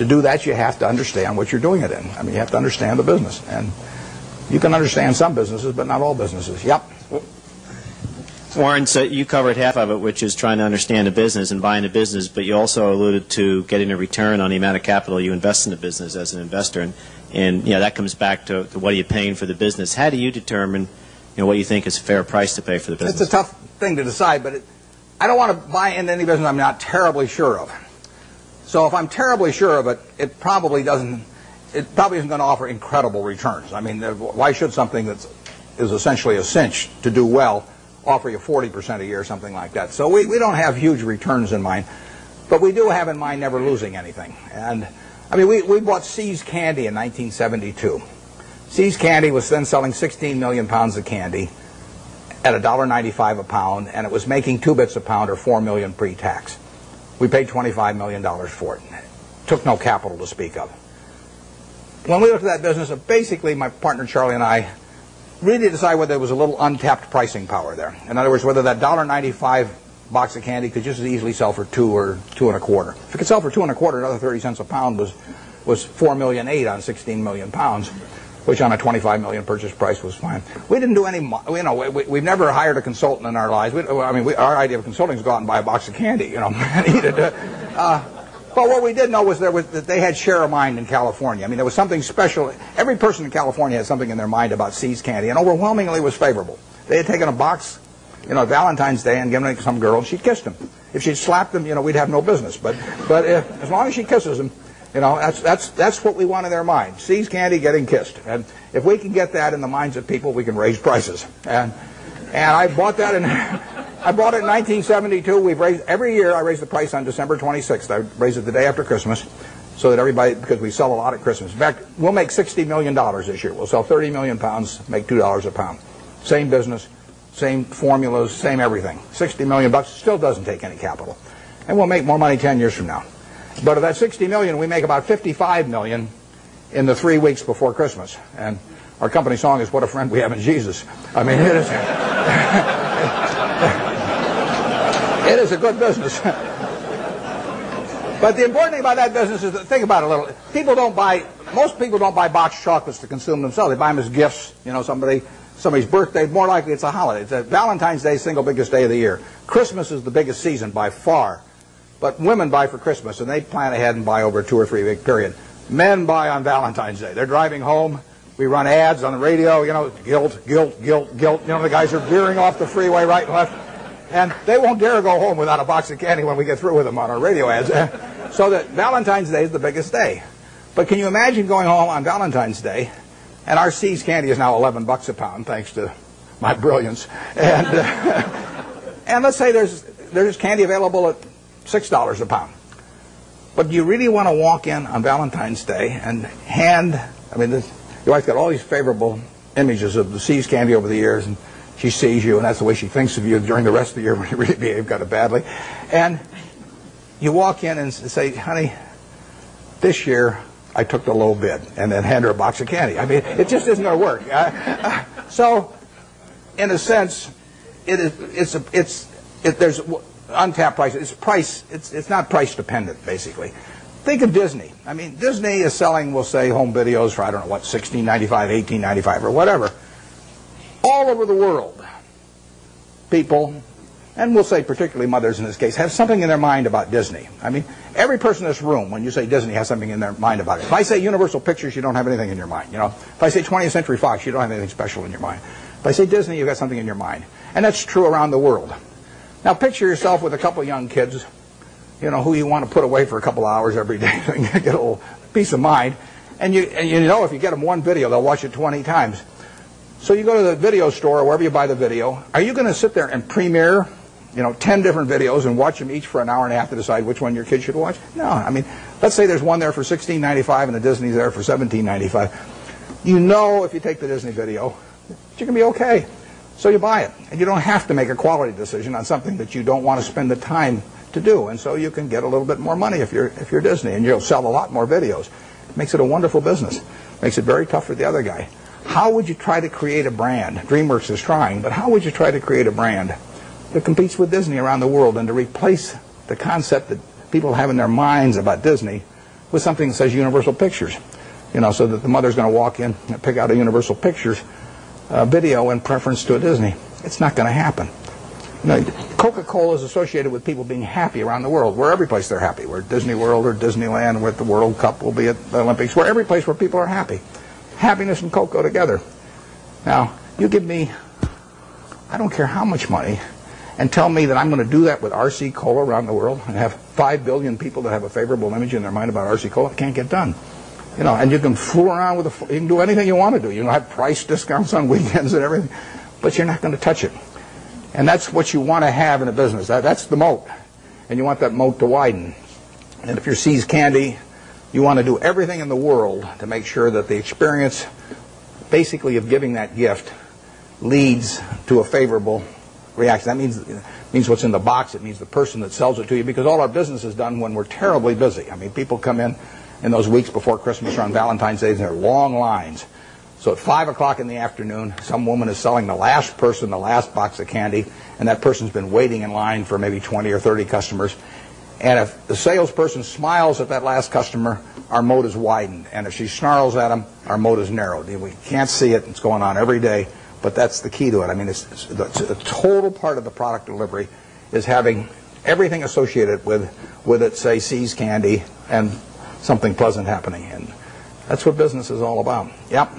to do that, you have to understand what you're doing it in. I mean, you have to understand the business. And you can understand some businesses, but not all businesses. Yep. Warren, so you covered half of it, which is trying to understand a business and buying a business, but you also alluded to getting a return on the amount of capital you invest in the business as an investor. And that comes back to what are you paying for the business. How do you determine what you think is a fair price to pay for the business? It's a tough thing to decide, but I don't want to buy into any business I'm not terribly sure of. So if I'm terribly sure of it, it probably isn't going to offer incredible returns. I mean, why should something that is essentially a cinch to do well offer you 40% a year or something like that? So we don't have huge returns in mind, but we do have in mind never losing anything. And I mean, we bought See's Candy in 1972. See's Candy was then selling 16 million pounds of candy at $1.95 a pound, and it was making 2 bits a pound or $4 million pre-tax. We paid $25 million for it. Took no capital to speak of. When we looked at that business, basically my partner Charlie and I really decided whether there was a little untapped pricing power there. In other words, whether that $1.95 box of candy could just as easily sell for $2 or $2.25. If it could sell for $2.25, another 30 cents a pound was $4.8 million on 16 million pounds, which on a $25 million purchase price was fine. We didn't do any, we've never hired a consultant in our lives. Our idea of consulting is go out and buy a box of candy, and eat it. But what we did know was that they had share of mind in California. I mean, there was something special. Every person in California had something in their mind about See's Candy, and overwhelmingly was favorable. They had taken a box, Valentine's Day, and given it to some girl, and she'd kissed him. If she'd slapped him, we'd have no business. But as long as she kisses him, that's what we want in their mind. See's Candy getting kissed. And if we can get that in the minds of people, we can raise prices. And I bought that I bought it in 1972. Every year I raise the price on December 26th. I raise it the day after Christmas so that everybody, because we sell a lot at Christmas. In fact, we'll make $60 million this year. We'll sell 30 million pounds, make $2 a pound. Same business, same formulas, same everything. $60 million still doesn't take any capital. And we'll make more money 10 years from now. But of that $60 million, we make about $55 million in the 3 weeks before Christmas. And our company song is "What a Friend We Have in Jesus." I mean, it is. It is a good business. But the important thing about that business is, think about it a little. Most people don't buy boxed chocolates to consume themselves. They buy them as gifts. Somebody's birthday. More likely it's a holiday. It's Valentine's Day, single biggest day of the year. Christmas is the biggest season by far. But women buy for Christmas, and they plan ahead and buy over a 2 or 3 week period. Men buy on Valentine's Day. They're driving home. We run ads on the radio, guilt, guilt, guilt, guilt. The guys are veering off the freeway right and left. And they won't dare go home without a box of candy when we get through with them on our radio ads. So that Valentine's Day is the biggest day. But can you imagine going home on Valentine's Day, and our See's Candy is now $11 a pound, thanks to my brilliance. And let's say there's candy available at $6 a pound. But do you really want to walk in on Valentine's Day and your wife's got all these favorable images of the See's Candy over the years, and she sees you, and that's the way she thinks of you during the rest of the year when you really behave kind of badly. And you walk in and say, "Honey, this year I took the low bid," and then hand her a box of candy. I mean, it just isn't going to work. So, in a sense, there's untapped price. It's not price dependent, basically. Think of Disney. I mean, Disney is selling, we'll say, home videos for, $16.95, $18.95, or whatever. All over the world, people, and we'll say particularly mothers in this case, have something in their mind about Disney. I mean, every person in this room, when you say Disney, has something in their mind about it. If I say Universal Pictures, you don't have anything in your mind. If I say 20th Century Fox, you don't have anything special in your mind. If I say Disney, you've got something in your mind. And that's true around the world. Now, picture yourself with a couple of young kids, who you want to put away for a couple of hours every day to get a little peace of mind. And if you get them one video, they'll watch it 20 times. So you go to the video store or wherever you buy the video. Are you going to sit there and premiere, 10 different videos and watch them each for an hour and a half to decide which one your kid should watch? No. I mean, let's say there's one there for $16.95 and the Disney's there for $17.95. If you take the Disney video, you're going to be okay. So you buy it. And you don't have to make a quality decision on something that you don't want to spend the time to do. And so you can get a little bit more money if you're Disney, and you'll sell a lot more videos. It makes it a wonderful business. Makes it very tough for the other guy. How would you try to create a brand? DreamWorks is trying, but how would you try to create a brand that competes with Disney around the world and to replace the concept that people have in their minds about Disney with something that says Universal Pictures, so that the mother's going to walk in and pick out a Universal Pictures video in preference to a Disney. It's not going to happen. Coca-Cola is associated with people being happy around the world. We're every place they're happy. We're at Disney World or Disneyland. We're at the World Cup. We'll be at the Olympics. We're every place where people are happy. Happiness and Coke go together. Now, you give me, I don't care how much money, and tell me that I'm going to do that with RC Cola around the world and have 5 billion people that have a favorable image in their mind about RC Cola. It can't get done. And you can fool around with you can do anything you want to do. You can have price discounts on weekends and everything, but you're not going to touch it. And that's what you want to have in a business. That's the moat. And you want that moat to widen. And if you're See's Candy, you want to do everything in the world to make sure that the experience, basically, of giving that gift leads to a favorable reaction. That means what's in the box. It means the person that sells it to you, because all our business is done when we're terribly busy. I mean, people come in those weeks before Christmas or on Valentine's Day, and there are long lines. So at 5 o'clock in the afternoon, some woman is selling the last person the last box of candy, and that person's been waiting in line for maybe 20 or 30 customers. And if the salesperson smiles at that last customer, our moat is widened. And if she snarls at him, our moat is narrowed. We can't see it. It's going on every day, but that's the key to it. I mean, it's a total part of the product delivery is having everything associated with it, say, See's Candy, and something pleasant happening. And that's what business is all about. Yep.